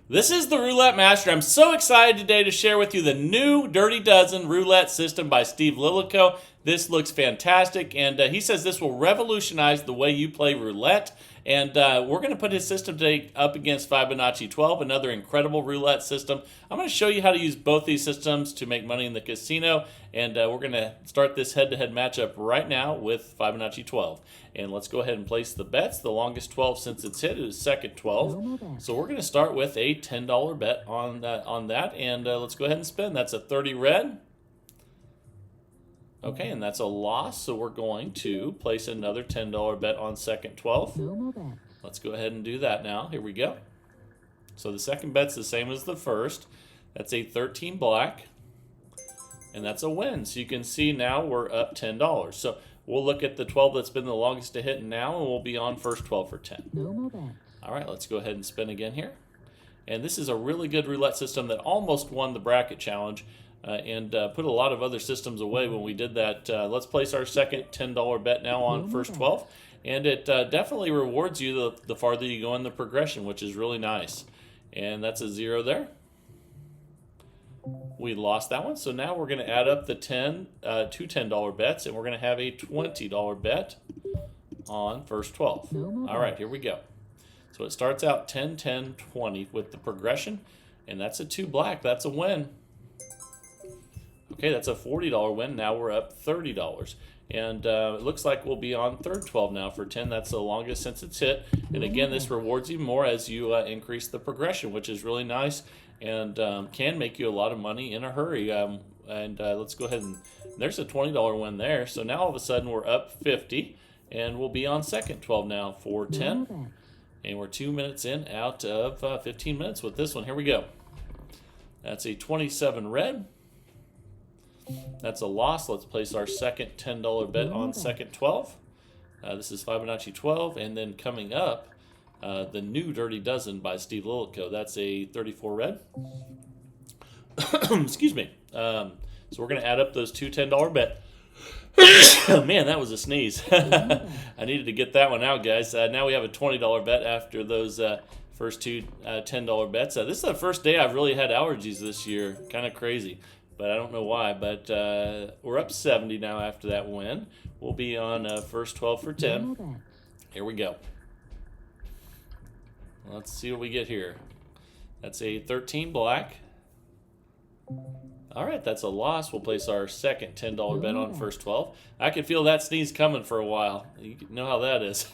This is the Roulette Master. I'm so excited today to share with you the new Dirty Dozen roulette system by Steve Lillico. This looks fantastic, and he says this will revolutionize the way you play roulette. And we're going to put his system today up against Fibonacci 12, another incredible roulette system. I'm going to show you how to use both these systems to make money in the casino, and we're going to start this head-to-head matchup right now with Fibonacci 12. And let's go ahead and place the bets. The longest 12 since it's hit is second 12. So we're going to start with a $10 bet on that, and let's go ahead and spin. That's a 30 red. Okay, and that's a loss, so we're going to place another $10 bet on second 12. Let's go ahead and do that now. Here we go. So the second bet's the same as the first. That's a 13 black, and that's a win. So you can see now we're up $10. So we'll look at the 12 that's been the longest to hit now, and we'll be on first 12 for 10. All right, let's go ahead and spin again here. And this is a really good roulette system that almost won the bracket challenge. And put a lot of other systems away when we did that. Let's place our second $10 bet now on first 12. And it definitely rewards you the farther you go in the progression, which is really nice. And that's a 0 there. We lost that one. So now we're going to add up the two $10 bets, and we're going to have a $20 bet on first 12. All right, here we go. So it starts out 10, 10, 20 with the progression. And that's a 2 black. That's a win. Okay, that's a $40 win. Now we're up $30. And it looks like we'll be on third 12 now for 10. That's the longest since it's hit. And again, this rewards you more as you increase the progression, which is really nice and can make you a lot of money in a hurry. Let's go ahead and there's a $20 win there. So now all of a sudden we're up 50, and we'll be on second 12 now for 10. And we're 2 minutes in out of 15 minutes with this one. Here we go. That's a 27 red. That's a loss. Let's place our second $10 bet on second 12. This is Fibonacci 12. And then coming up, the new Dirty Dozen by Steve Lillico. That's a 34 red. Excuse me. So we're going to add up those two $10 bet. Man, that was a sneeze. I needed to get that one out, guys. Now we have a $20 bet after those first two $10 bets. This is the first day I've really had allergies this year. Kind of crazy. But I don't know why. But we're up 70 now after that win. We'll be on first 12 for 10. Here we go. Let's see what we get here. That's a 13 black. All right, that's a loss. We'll place our second $10 bet on first 12. I could feel that sneeze coming for a while. You know how that is.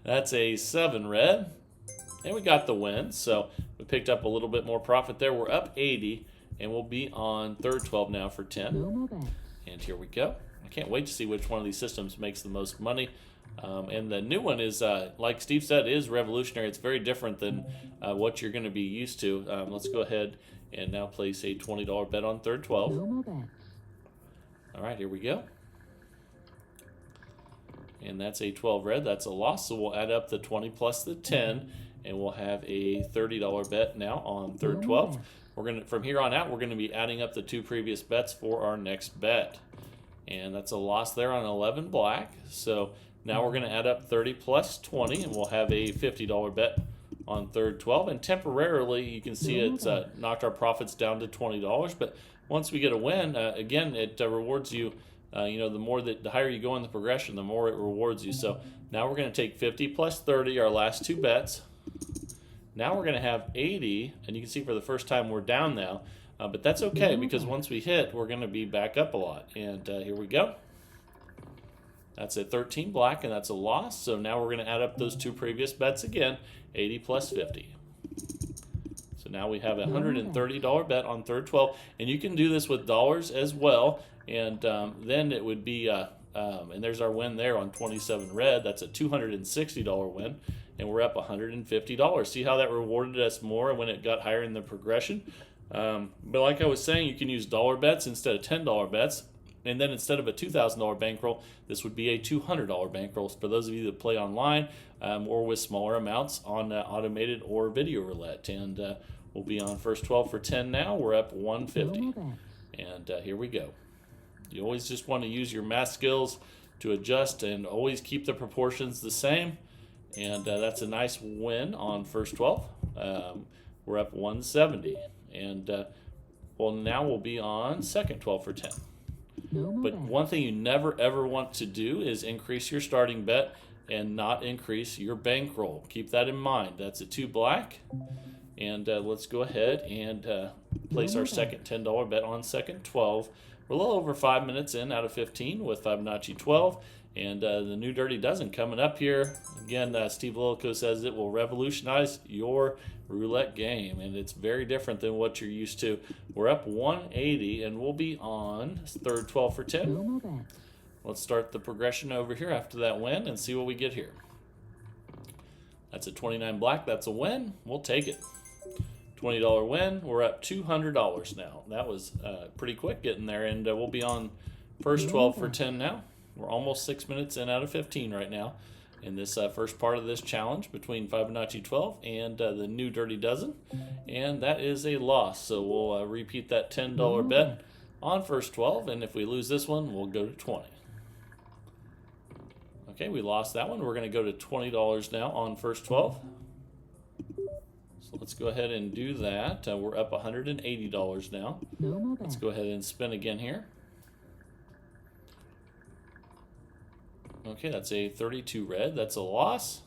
That's a 7 red. And we got the win. So we picked up a little bit more profit there. We're up 80. And we'll be on third 12 now for 10. And here we go. I can't wait to see which one of these systems makes the most money. And the new one is, like Steve said, is revolutionary. It's very different than what you're going to be used to. Let's go ahead and now place a $20 bet on third 12. All right, here we go. And that's a 12 red. That's a loss. So we'll add up the 20 plus the 10. And we'll have a $30 bet now on third 12. From here on out, we're going to be adding up the two previous bets for our next bet. And that's a loss there on 11 black. So now we're going to add up 30 plus 20, and we'll have a $50 bet on third 12. And temporarily, you can see it's knocked our profits down to $20. But once we get a win, again, it rewards you. The higher you go in the progression, the more it rewards you. So now we're going to take 50 plus 30, our last two bets. Now we're going to have 80, and you can see for the first time we're down now. But that's okay, because once we hit, we're going to be back up a lot. And here we go. That's a 13 black, and that's a loss. So now we're going to add up those two previous bets again, 80 plus 50. So now we have a $130 bet on third 12. And you can do this with dollars as well. And then it would be, and there's our win there on 27 red. That's a $260 win. And we're up $150. See how that rewarded us more when it got higher in the progression? But like I was saying, you can use dollar bets instead of $10 bets. And then instead of a $2,000 bankroll, this would be a $200 bankroll for those of you that play online or with smaller amounts on automated or video roulette. And we'll be on first 12 for 10 now. We're up 150. And here we go. You always just want to use your math skills to adjust and always keep the proportions the same. And that's a nice win on first 12. We're up 170. And well, now we'll be on second 12 for 10. But one thing you never ever want to do is increase your starting bet and not increase your bankroll. Keep that in mind. That's a 2 black. And let's go ahead and place our second $10 bet on second 12. We're a little over 5 minutes in out of 15 with Fibonacci 12. And the new Dirty Dozen coming up here. Again, Steve Lilico says it will revolutionize your roulette game. And it's very different than what you're used to. We're up 180 and we'll be on third 12 for 10. Let's start the progression over here after that win and see what we get here. That's a 29 black. That's a win. We'll take it. $20 win. We're up $200 now. That was pretty quick getting there. And we'll be on first 12 for 10 now. We're almost 6 minutes in out of 15 right now in this first part of this challenge between Fibonacci 12 and the new Dirty Dozen. And that is a loss. So we'll repeat that $10 bet on first 12. And if we lose this one, we'll go to 20. Okay, we lost that one. We're going to go to $20 now on first 12. So let's go ahead and do that. We're up $180 now. Let's go ahead and spin again here. Okay, that's a 32 red. That's a loss.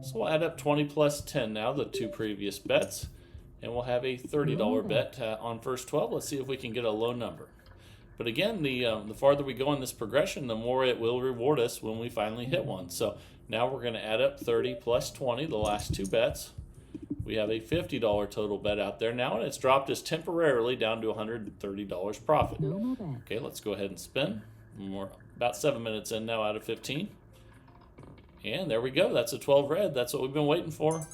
So we'll add up 20 plus 10 now, the 2 previous bets. And we'll have a $30 bet on first 12. Let's see if we can get a low number. But again, the farther we go in this progression, the more it will reward us when we finally hit one. So now we're going to add up 30 plus 20, the last 2 bets. We have a $50 total bet out there now, and it's dropped us temporarily down to $130 profit. Okay, let's go ahead and spin. We're about 7 minutes in now out of 15. And there we go. That's a 12 red. That's what we've been waiting for.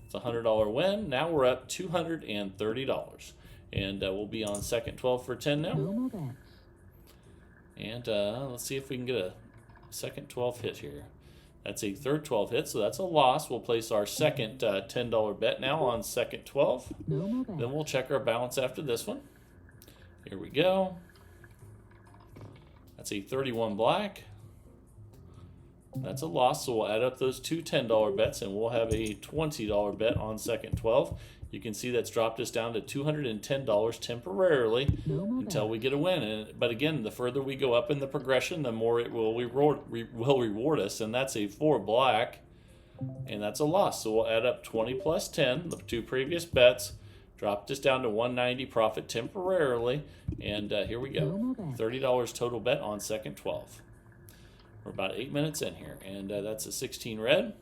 It's a $100 win. Now we're up $230. And we'll be on second 12 for 10 now. And let's see if we can get a second 12 hit here. That's a third 12 hit, so that's a loss. We'll place our second $10 bet now on second 12. Then we'll check our balance after this one. Here we go. That's a 31 black. That's a loss, so we'll add up those 2 $10 bets and we'll have a $20 bet on second 12. You can see that's dropped us down to $210 temporarily until we get a win. But again, the further we go up in the progression, the more it will reward us. And that's a 4 black, and that's a loss. So we'll add up 20 plus 10, the 2 previous bets, dropped us down to 190 profit temporarily. And here we go, $30 total bet on second 12. We're about 8 minutes in here, and that's a 16 red.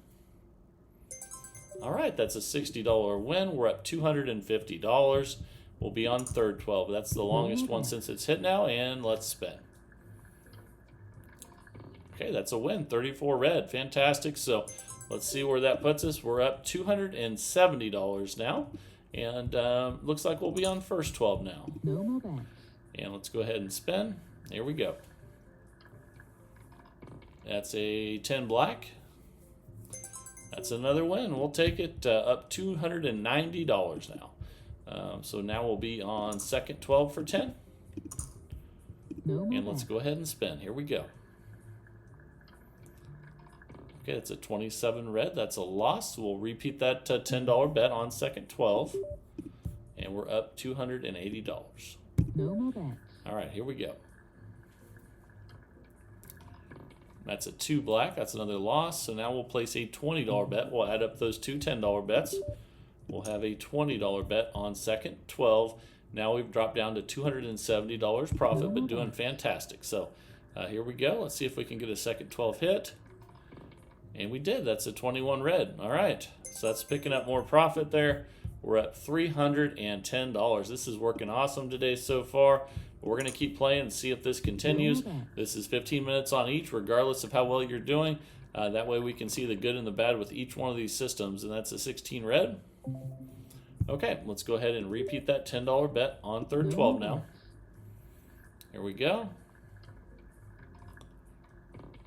All right, that's a $60 win. We're up $250. We'll be on third 12. That's the longest one since it's hit now, and let's spin. Okay, that's a win, 34 red. Fantastic. So let's see where that puts us. We're up $270 now, and looks like we'll be on first 12 now. And let's go ahead and spin. Here we go. That's a 10 black. That's another win. We'll take it up $290 now. So now we'll be on second 12 for 10. And let's go ahead and spin. Here we go. Okay, it's a 27 red. That's a loss. We'll repeat that $10 bet on second 12. And we're up $280. All right, here we go. That's a 2 black. That's another loss. So now we'll place a $20 bet. We'll add up those 2 $10 bets. We'll have a $20 bet on second 12. Now we've dropped down to $270 profit, but doing fantastic. So here we go. Let's see if we can get a second 12 hit. And we did. That's a 21 red. All right. So that's picking up more profit there. We're at $310. This is working awesome today so far. We're going to keep playing and see if this continues. This is 15 minutes on each, regardless of how well you're doing. That way we can see the good and the bad with each one of these systems, and that's a 16 red. Okay, let's go ahead and repeat that $10 bet on third 12 now. Here we go.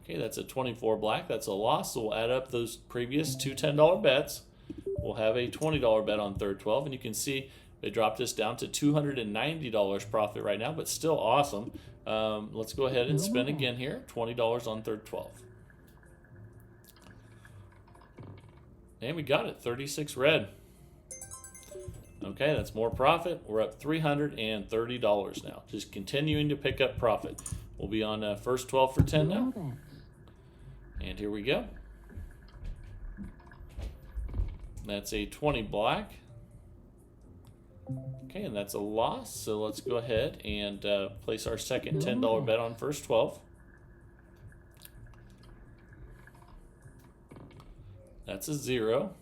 Okay, that's a 24 black. That's a loss, so we'll add up those previous 2 $10 bets. We'll have a $20 bet on third 12, and you can see they dropped us down to $290 profit right now, but still awesome. Let's go ahead and spin again here. $20 on third 12. And we got it, 36 red. Okay, that's more profit. We're up $330 now. Just continuing to pick up profit. We'll be on first 12 for 10 now. And here we go. That's a 20 black. Okay, and that's a loss. So let's go ahead and place our second $10 bet on first 12. That's a 0.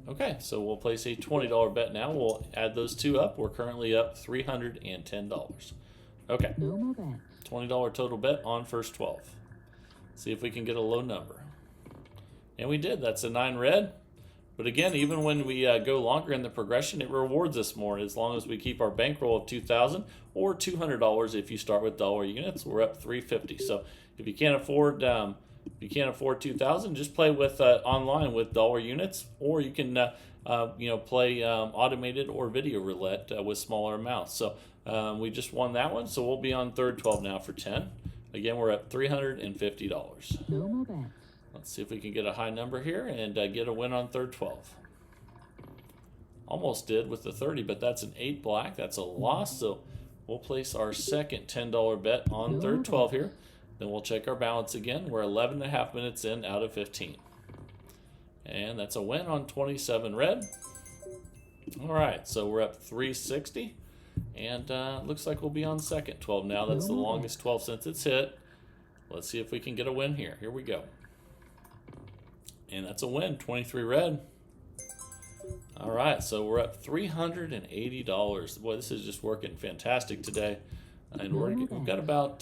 Okay, so we'll place a $20 bet now. We'll add those two up. We're currently up $310. Okay, $20 total bet on first 12. See if we can get a low number. And we did. That's a 9 red. But again, even when we go longer in the progression, it rewards us more as long as we keep our bankroll of $2,000 or $200 if you start with dollar units. We're up $350. So if you can't afford $2,000, just play with online with dollar units, or you can play automated or video roulette with smaller amounts. So we just won that one, so we'll be on third 12 now for 10. Again, we're at $350. Let's see if we can get a high number here and get a win on third 12. Almost did with the 30, but that's an 8 black. That's a loss, so we'll place our second $10 bet on third 12 here. Then we'll check our balance again. We're 11.5 minutes in out of 15. And that's a win on 27 red. All right, so we're up 360. And looks like we'll be on second 12 now. That's the longest 12 since it's hit. Let's see if we can get a win here. Here we go. And that's a win, 23 red. All right, so we're up $380. Boy, this is just working fantastic today. And we've got about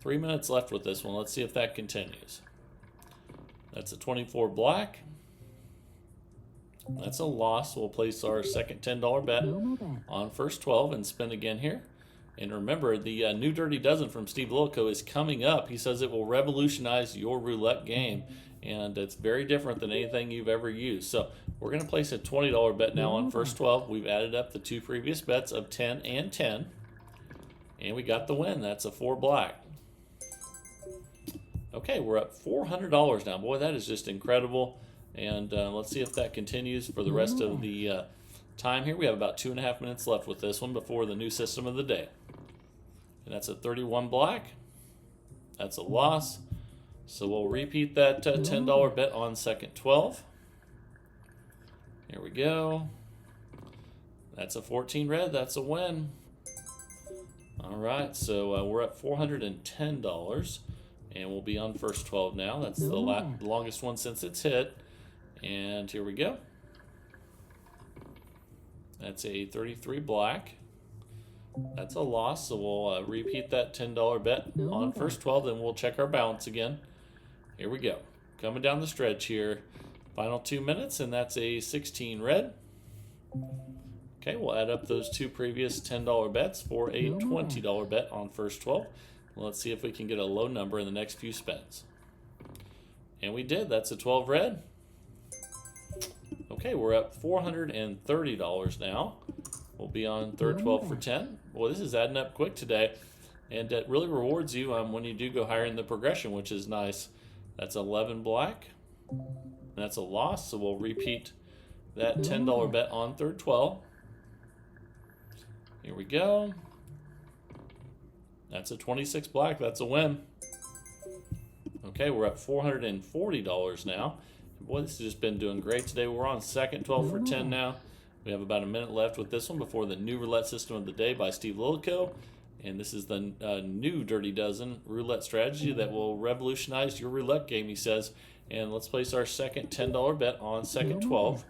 3 minutes left with this one. Let's see if that continues. That's a 24 black. That's a loss. We'll place our second $10 bet on first 12 and spin again here. And remember, the new Dirty Dozen from Steve Lillico is coming up. He says it will revolutionize your roulette game, and it's very different than anything you've ever used. So we're going to place a $20 bet now on first 12. We've added up the two previous bets of 10 and 10, and we got the win. That's a 4 black. Okay, we're up $400 now. Boy, that is just incredible. And let's see if that continues for the rest of the time here. We have about 2.5 minutes left with this one before the new system of the day. And that's a 31 black. That's a loss. So we'll repeat that $10 bet on second 12. Here we go. That's a 14 red. That's a win. All right, so we're at $410. And we'll be on first 12 now. That's the longest one since it's hit. And here we go. That's a 33 black. That's a loss, so we'll repeat that $10 bet on first 12, then we'll check our balance again. Here we go. Coming down the stretch here. Final 2 minutes, and that's a 16 red. Okay, we'll add up those two previous $10 bets for a $20 bet on first 12. Let's see if we can get a low number in the next few spins. And we did. That's a 12 red. Okay, we're up $430 now. We'll be on third 12 for 10. Boy, this is adding up quick today. And it really rewards you when you do go higher in the progression, which is nice. That's 11 black. That's a loss, so we'll repeat that $10 bet on third 12. Here we go. That's a 26 black. That's a win. Okay, we're at $440 now. Boy, this has just been doing great today. We're on second 12 for 10 now. We have about a minute left with this one before the new roulette system of the day by Steve Lillico. And this is the new Dirty Dozen roulette strategy that will revolutionize your roulette game, he says. And let's place our second $10 bet on second 12.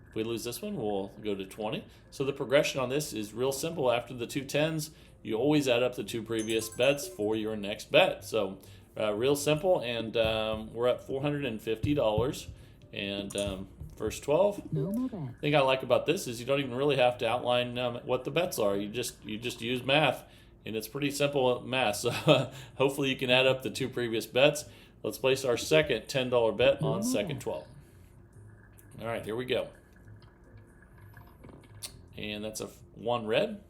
If we lose this one, we'll go to 20. So the progression on this is real simple. After the two 10s, you always add up the two previous bets for your next bet. So real simple, and we're at $450. And first 12. The thing I like about this is you don't even really have to outline what the bets are. You just use math, and it's pretty simple math. So hopefully you can add up the two previous bets. Let's place our second $10 bet on second 12. All right, here we go. And that's a 1 red.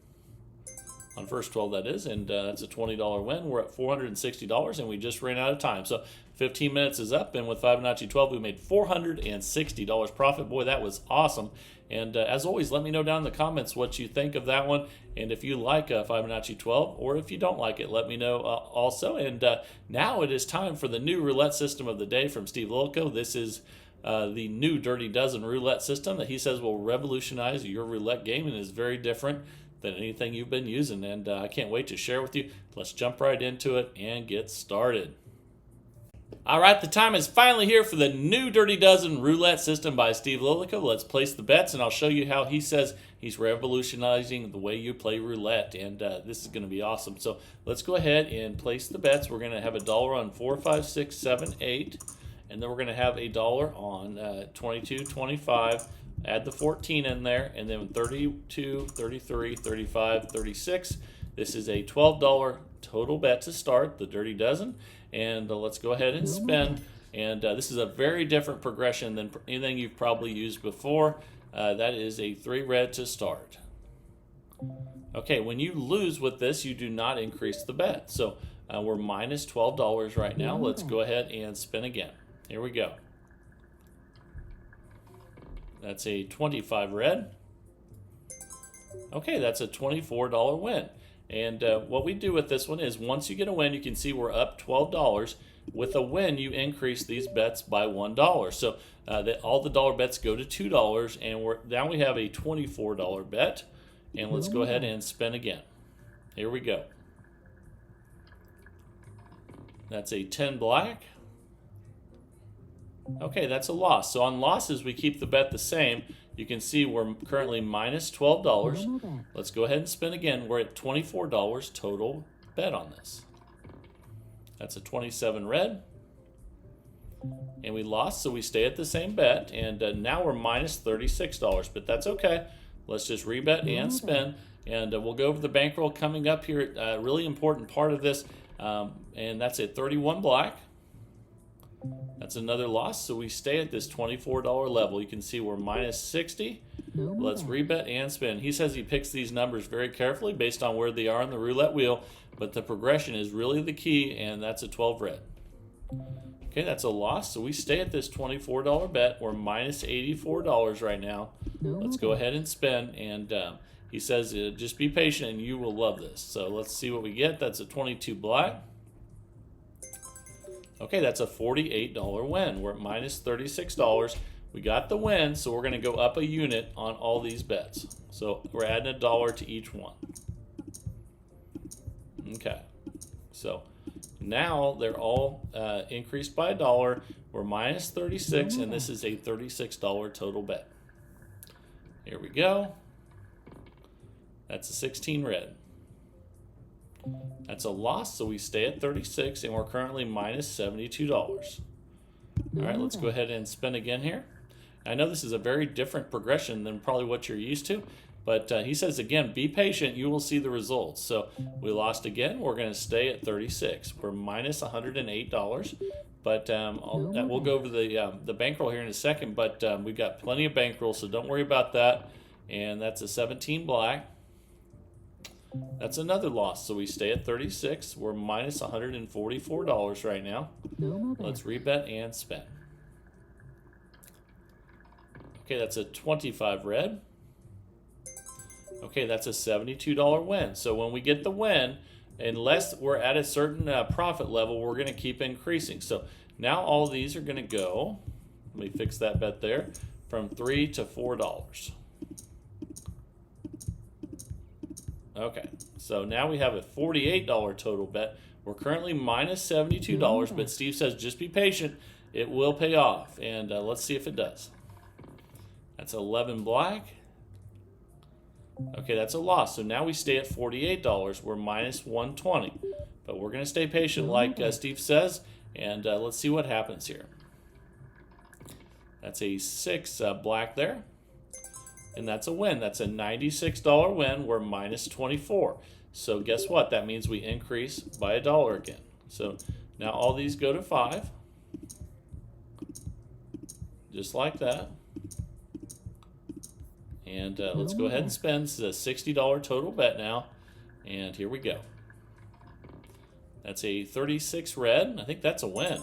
on first 12 that is, and that's a $20 win. We're at $460 and we just ran out of time. So 15 minutes is up, and with Fibonacci 12 we made $460 profit. Boy, that was awesome. And as always, let me know down in the comments what you think of that one, and if you like Fibonacci 12, or if you don't like it, let me know also. And now it is time for the new roulette system of the day from Steve Lillico. This is the new Dirty Dozen roulette system that he says will revolutionize your roulette game and is very different than anything you've been using. And I can't wait to share with you. Let's jump right into it and get started. All right, the time is finally here for the new Dirty Dozen roulette system by Steve Lillico. Let's place the bets, and I'll show you how he says he's revolutionizing the way you play roulette, and this is going to be awesome. So let's go ahead and place the bets. We're going to have $1 on 4, 5, 6, 7, 8, and then we're going to have $1 on 22, 25. Add the 14 in there, and then 32, 33, 35, 36. This is a $12 total bet to start, the Dirty Dozen. And let's go ahead and spin. And this is a very different progression than anything you've probably used before. That is a 3 red to start. Okay, when you lose with this, you do not increase the bet. So we're minus $12 right now. Let's go ahead and spin again. Here we go. That's a 25 red. Okay, that's a $24 win. And what we do with this one is once you get a win, you can see we're up $12. With a win, you increase these bets by $1. So all the dollar bets go to $2, and now we have a $24 bet. And let's go ahead and spin again. Here we go. That's a 10 black. Okay, that's a loss. So on losses, we keep the bet the same. You can see we're currently minus $12. Let's go ahead and spin again. We're at $24 total bet on this. That's a 27 red. And we lost, so we stay at the same bet. And now we're minus $36, but that's okay. Let's just rebet and spin. And we'll go over the bankroll coming up here. A really important part of this, and that's at 31 black. That's another loss, so we stay at this $24 level. You can see we're minus 60. Let's rebet and spin. He says he picks these numbers very carefully based on where they are on the roulette wheel, but the progression is really the key, and that's a 12 red. Okay, that's a loss, so we stay at this $24 bet. We're minus $84 right now. Let's go ahead and spin, and he says just be patient and you will love this. So let's see what we get. That's a 22 black. Okay, that's a $48 win. We're at minus $36. We got the win, so we're going to go up a unit on all these bets. So we're adding $1 to each one. Okay, so now they're all increased by $1. We're minus 36, and this is a $36 total bet. Here we go. That's a 16 red. That's a loss, so we stay at 36, and we're currently minus $72. All right, let's go ahead and spin again here. I know this is a very different progression than probably what you're used to, but he says, again, be patient. You will see the results. So we lost again. We're going to stay at 36. We're minus $108, but we'll go over the bankroll here in a second, but we've got plenty of bankroll, so don't worry about that. And that's a 17 black. That's another loss, so we stay at 36. We're minus $144 right now. Let's rebet and spin. Okay, that's a 25 red. Okay, that's a $72 win. So when we get the win, unless we're at a certain profit level, we're going to keep increasing. So now all of these are going to go, let me fix that bet there, from $3 to $4. Okay, so now we have a $48 total bet. We're currently minus $72, but Steve says just be patient. It will pay off, and let's see if it does. That's 11 black. Okay, that's a loss. So now we stay at $48. We're minus $120, but we're going to stay patient like Steve says, and let's see what happens here. That's a 6 black there. And that's a win. That's a $96 win. We're minus 24. So guess what? That means we increase by $1 again. So now all these go to 5. Just like that. And let's go ahead and spend. This is a $60 total bet now. And here we go. That's a 36 red. I think that's a win.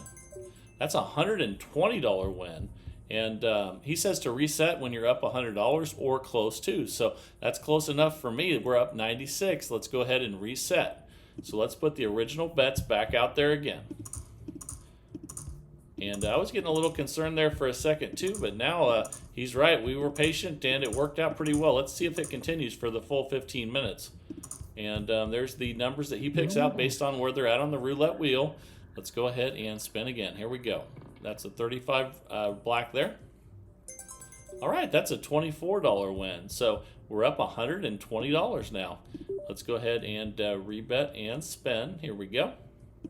That's a $120 win. And he says to reset when you're up $100 or close to. So that's close enough for me. We're up 96. Let's go ahead and reset. So let's put the original bets back out there again. And I was getting a little concerned there for a second too, but now he's right. We were patient and it worked out pretty well. Let's see if it continues for the full 15 minutes. And there's the numbers that he picks out based on where they're at on the roulette wheel. Let's go ahead and spin again. Here we go. That's a 35 black there. All right, that's a $24 win. So we're up $120 now. Let's go ahead and rebet and spin. Here we go.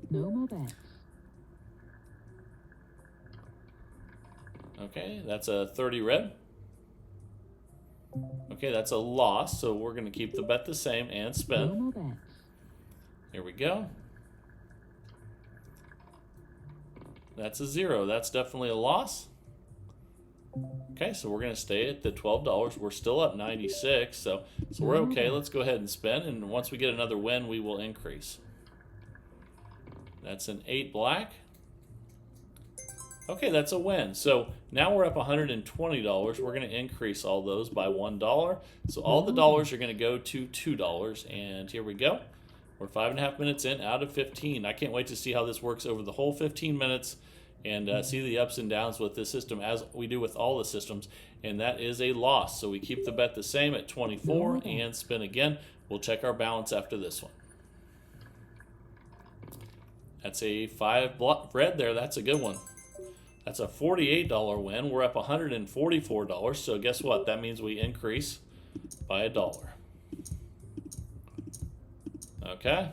No more bets. Okay, that's a 30 red. Okay, that's a loss, so we're going to keep the bet the same and spin. No more bets. Here we go. That's a 0. That's definitely a loss. Okay, so we're going to stay at the $12. We're still up 96, so we're okay. Let's go ahead and spin, and once we get another win, we will increase. That's an 8 black. Okay, that's a win. So now we're up $120. We're going to increase all those by $1. So all the dollars are going to go to $2. And here we go. We're 5.5 minutes in out of 15. I can't wait to see how this works over the whole 15 minutes and see the ups and downs with this system as we do with all the systems. And that is a loss. So we keep the bet the same at 24 and spin again. We'll check our balance after this one. That's a 5 red there. That's a good one. That's a $48 win. We're up $144. So guess what? That means we increase by $1. Okay.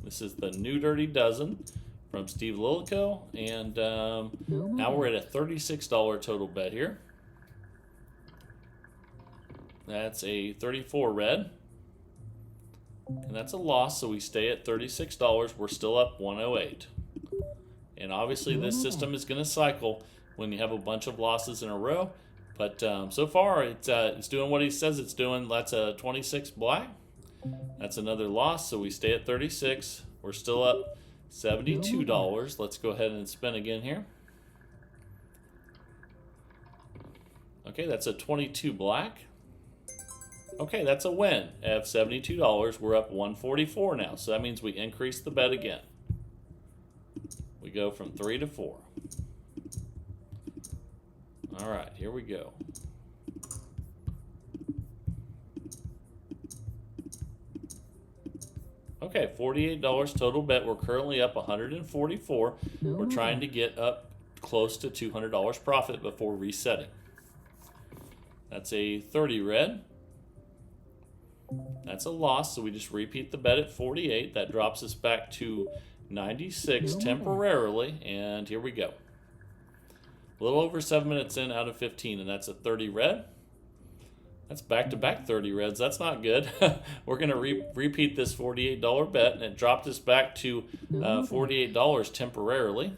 This is the New Dirty Dozen from Steve Lilico. And now we're at a $36 total bet here. That's a 34 red. And that's a loss, so we stay at $36. We're still up 108. And obviously this system is going to cycle when you have a bunch of losses in a row. But so far it's doing what he says it's doing. That's a 26 black. That's another loss, so we stay at 36. We're still up $72. Let's go ahead and spin again here. Okay, that's a 22 black. Okay, that's a win at $72. We're up $144 now, so that means we increase the bet again. We go from 3 to 4. All right, here we go. Okay, $48 total bet. We're currently up $144. We're trying to get up close to $200 profit before resetting. That's a 30 red. That's a loss, so we just repeat the bet at 48. That drops us back to 96 temporarily, and here we go. A little over 7 minutes in out of 15, and that's a 30 red. That's back-to-back 30 reds. That's not good. We're going to repeat this $48 bet, and it dropped us back to $48 temporarily.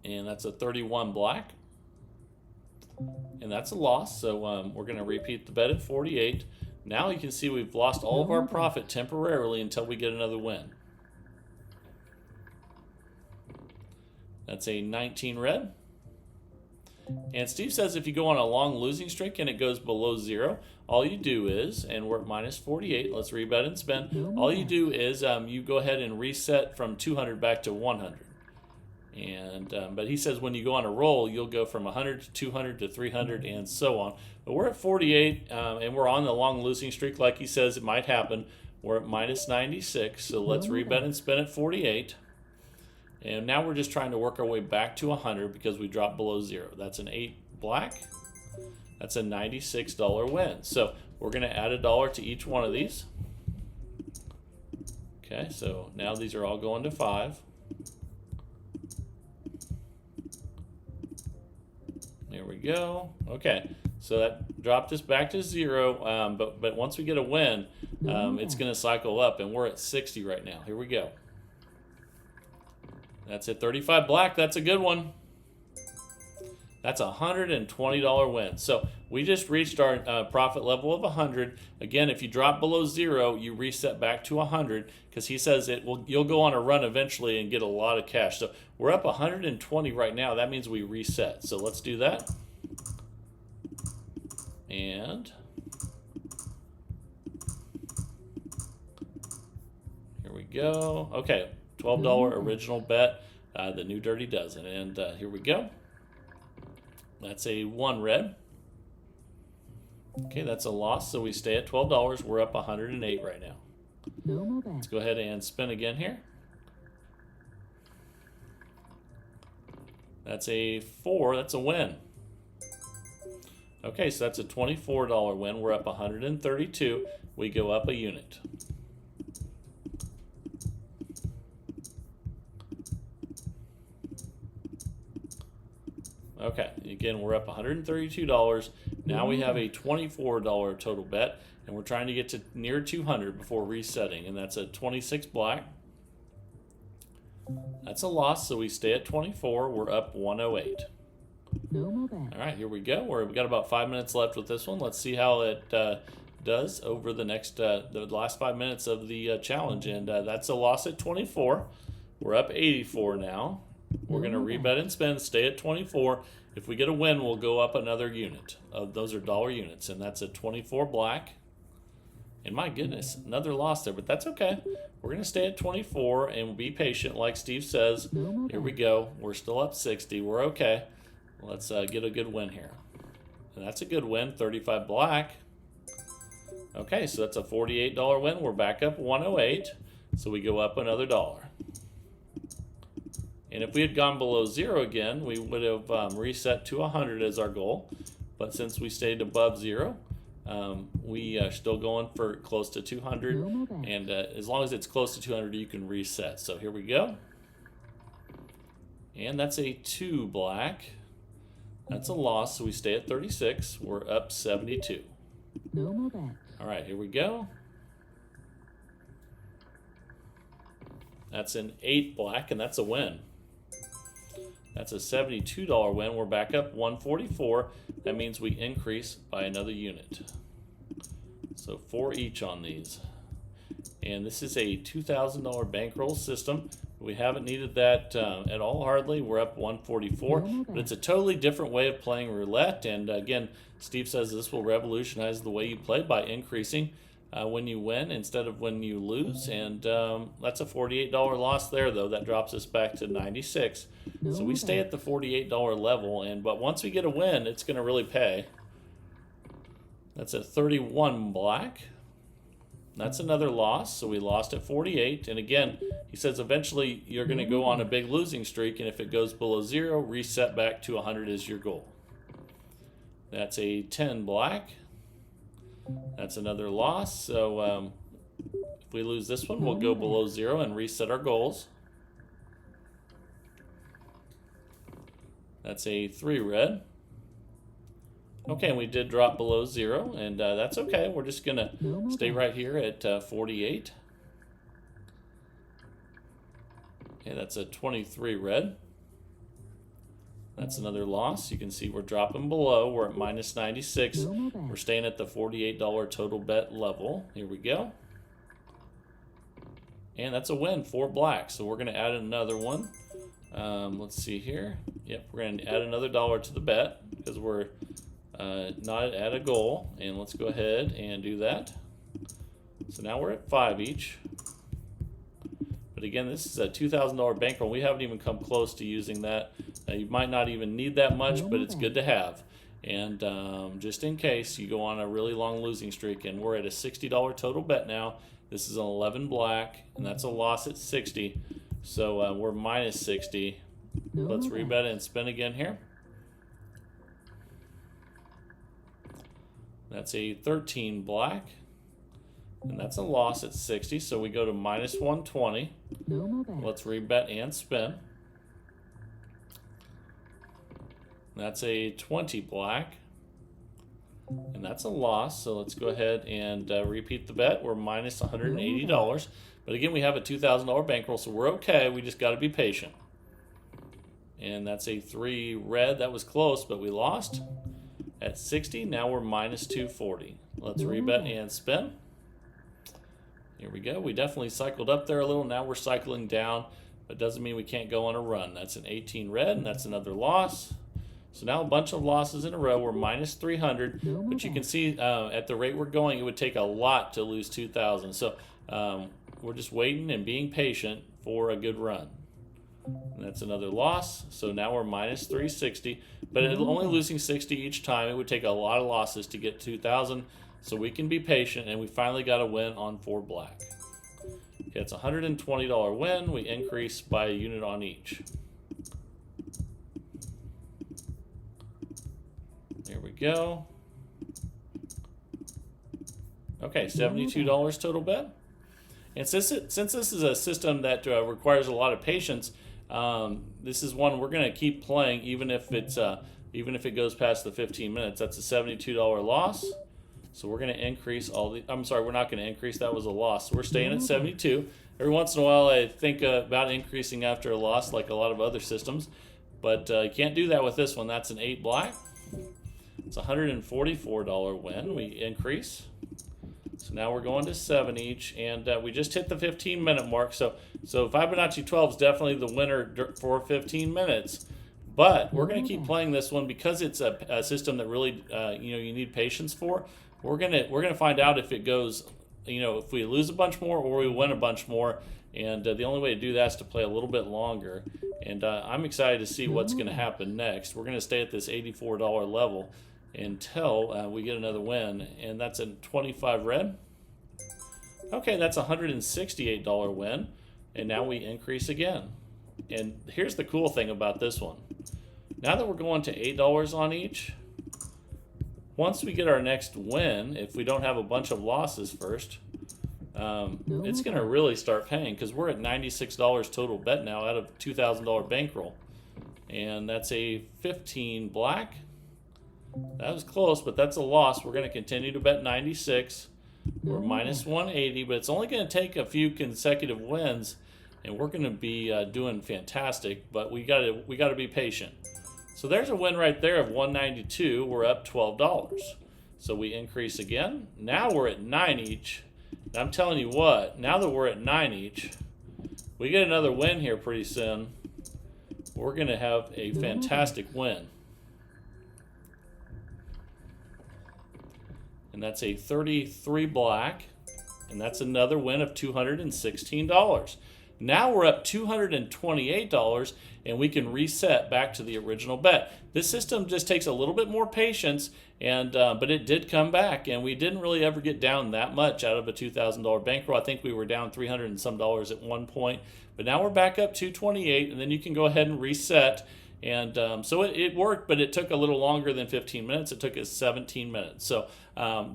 And that's a 31 black. And that's a loss, so we're going to repeat the bet at 48. Now you can see we've lost all of our profit temporarily until we get another win. That's a 19 red. And Steve says if you go on a long losing streak and it goes below 0, all you do is, and we're at minus 48, let's rebet and spend. All you do is you go ahead and reset from 200 back to 100. And but he says when you go on a roll, you'll go from 100 to 200 to 300 and so on. But we're at 48 and we're on the long losing streak like he says it might happen. We're at minus 96, so let's rebet and spin at 48. And now we're just trying to work our way back to 100 because we dropped below 0. That's an 8 black. That's a $96 win. So we're going to add $1 to each one of these. Okay, so now these are all going to 5. There we go. Okay, so that dropped us back to 0, but once we get a win, it's going to cycle up, and we're at 60 right now. Here we go. That's it, 35 black. That's a good one. That's a $120 win. So we just reached our profit level of 100. Again, if you drop below 0, you reset back to 100 because he says you'll go on a run eventually and get a lot of cash. So we're up 120 right now. That means we reset. So let's do that. And here we go. Okay, $12 original bet, the new Dirty Dozen. And here we go. That's a 1 red. Okay, that's a loss, so we stay at $12. We're up 108 right now. Let's go ahead and spin again here. That's a 4. That's a win. Okay, so that's a $24 win. We're up 132. We go up a unit. Okay, again, we're up $132. Now we have a $24 total bet, and we're trying to get to near 200 before resetting, and that's a 26 black. That's a loss, so we stay at 24. We're up 108. All right, here we go. We've got about 5 minutes left with this one. Let's see how it does over the next the last 5 minutes of the challenge, and that's a loss at 24. We're up 84 now. We're going to rebet and spin, stay at 24. If we get a win, we'll go up another unit. Those are dollar units, and that's a 24 black. And my goodness, another loss there, but that's okay. We're going to stay at 24 and we'll be patient, like Steve says. Here we go. We're still up 60. We're okay. Let's get a good win here. And that's a good win, 35 black. Okay, so that's a $48 win. We're back up 108, so we go up another $1. And if we had gone below 0 again, we would have reset to 100 as our goal. But since we stayed above 0, we are still going for close to 200. And as long as it's close to 200, you can reset. So here we go. And that's a 2 black. That's a loss, so we stay at 36. We're up 72. All right, here we go. That's an 8 black, and that's a win. That's a $72 win. We're back up 144. That means we increase by another unit. So 4 each on these. And this is a $2,000 bankroll system. We haven't needed that at all, hardly. We're up 144. But it's a totally different way of playing roulette. And again, Steve says this will revolutionize the way you play by increasing when you win instead of when you lose. And that's a $48 loss there, though. That drops us back to 96. So we stay at the $48 level. But once we get a win, it's going to really pay. That's a 31 black. That's another loss, so we lost at 48. And again, he says eventually you're going to go on a big losing streak, and if it goes below 0, reset back to 100 is your goal. That's a 10 black. That's another loss, so if we lose this one, we'll go below 0 and reset our goals. That's a 3 red. Okay, and we did drop below 0, and that's okay. We're just going to stay right here at 48. Okay, that's a 23 red. That's another loss. You can see we're dropping below. We're at minus 96. We're staying at the $48 total bet level. Here we go. And that's a win, 4 black. So we're going to add another one. Let's see here. Yep, we're going to add another $1 to the bet because we're not at a goal. And let's go ahead and do that. So now we're at 5 each. But again, this is a $2,000 bankroll. We haven't even come close to using that. You might not even need that much, but it's good to have. And just in case you go on a really long losing streak, and we're at a $60 total bet now. This is an 11 black, and that's a loss at 60. So we're minus 60. Let's rebet and spin again here. That's a 13 black. And that's a loss at 60, so we go to minus 120. Let's rebet and spin. That's a 20 black. And that's a loss, so let's go ahead and repeat the bet. We're minus $180. But again, we have a $2,000 bankroll, so we're okay. We just got to be patient. and that's a 3 red. That was close, but we lost at 60. Now we're minus 240. Let's rebet and spin. Here we go. We definitely cycled up there a little. Now we're cycling down, but doesn't mean we can't go on a run. That's an 18 red, and that's another loss. So now a bunch of losses in a row. We're minus 300, but you can see at the rate we're going, it would take a lot to lose 2,000. So we're just waiting and being patient for a good run. And that's another loss. So now we're minus 360, but only losing 60 each time. It would take a lot of losses to get 2,000. So we can be patient, and we finally got a win on 4 black. Okay, it's a $120 win. We increase by a unit on each. There we go. Okay, $72 total bet. And since this is a system that requires a lot of patience, this is one we're going to keep playing even if it goes past the 15 minutes. That's a $72 loss. So we're going to increase I'm sorry, we're not going to increase. That was a loss. So we're staying at 72. Every once in a while, I think about increasing after a loss, like a lot of other systems. But you can't do that with this one. That's an 8 black. It's a $144 win. We increase. So now we're going to 7 each. And we just hit the 15-minute mark. So Fibonacci 12 is definitely the winner for 15 minutes. But we're going to keep playing this one because it's a system that really you need patience for. We're gonna find out if it goes, if we lose a bunch more or we win a bunch more, and the only way to do that is to play a little bit longer. And I'm excited to see what's going to happen next. We're going to stay at this $84 level until we get another win, and that's a 25 red. Okay, that's a $168 win, and now we increase again. And here's the cool thing about this one. Now that we're going to $8 on each, once we get our next win, if we don't have a bunch of losses first, it's going to really start paying because we're at $96 total bet now out of $2,000 bankroll. And that's a 15 black. That was close, but that's a loss. We're going to continue to bet 96. We're minus 180, but it's only going to take a few consecutive wins, and we're going to be doing fantastic. But we got to be patient. So there's a win right there of 192. We're up $12. So we increase again. Now we're at 9 each. And I'm telling you what, now that we're at 9 each, we get another win here pretty soon. We're going to have a fantastic win. And that's a 33 black. And that's another win of $216. Now we're up $228, and we can reset back to the original bet. This system just takes a little bit more patience, but it did come back, and we didn't really ever get down that much out of a $2,000 bankroll. I think we were down $300 and some at one point, but now we're back up $228, and then you can go ahead and reset. And so it worked, but it took a little longer than 15 minutes. It took us 17 minutes. So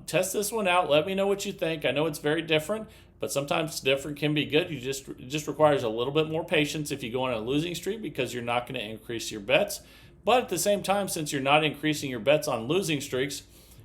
test this one out. Let me know what you think. I know it's very different, but sometimes different can be good. It just requires a little bit more patience if you go on a losing streak because you're not going to increase your bets. But at the same time, since you're not increasing your bets on losing streaks,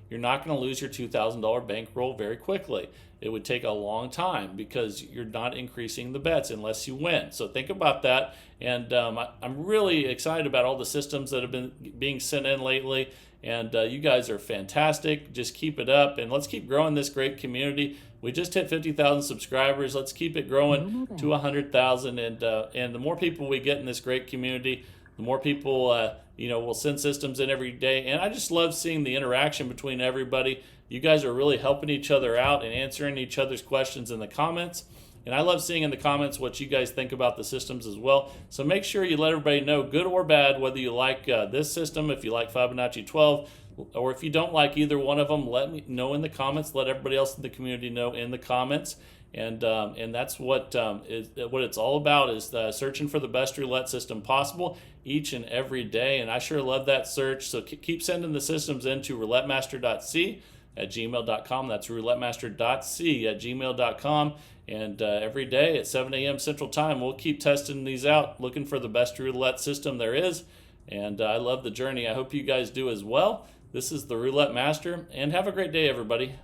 you're not going to lose your $2,000 bankroll very quickly. It would take a long time because you're not increasing the bets unless you win. So think about that. And I'm really excited about all the systems that have been being sent in lately. And you guys are fantastic. Just keep it up. And let's keep growing this great community. We just hit 50,000 subscribers. Let's keep it growing to 100,000. And the more people we get in this great community, the more people will send systems in every day. And I just love seeing the interaction between everybody. You guys are really helping each other out and answering each other's questions in the comments. And I love seeing in the comments what you guys think about the systems as well. So make sure you let everybody know, good or bad, whether you like this system, if you like Fibonacci 12, or if you don't like either one of them, let me know in the comments. Let everybody else in the community know in the comments. And that's what it's all about, is searching for the best roulette system possible each and every day. And I sure love that search. So keep sending the systems into roulettemaster.c@gmail.com. That's roulettemaster.c@gmail.com. And every day at 7 a.m. Central Time, we'll keep testing these out, looking for the best roulette system there is. And I love the journey. I hope you guys do as well. This is the Roulette Master, and have a great day, everybody.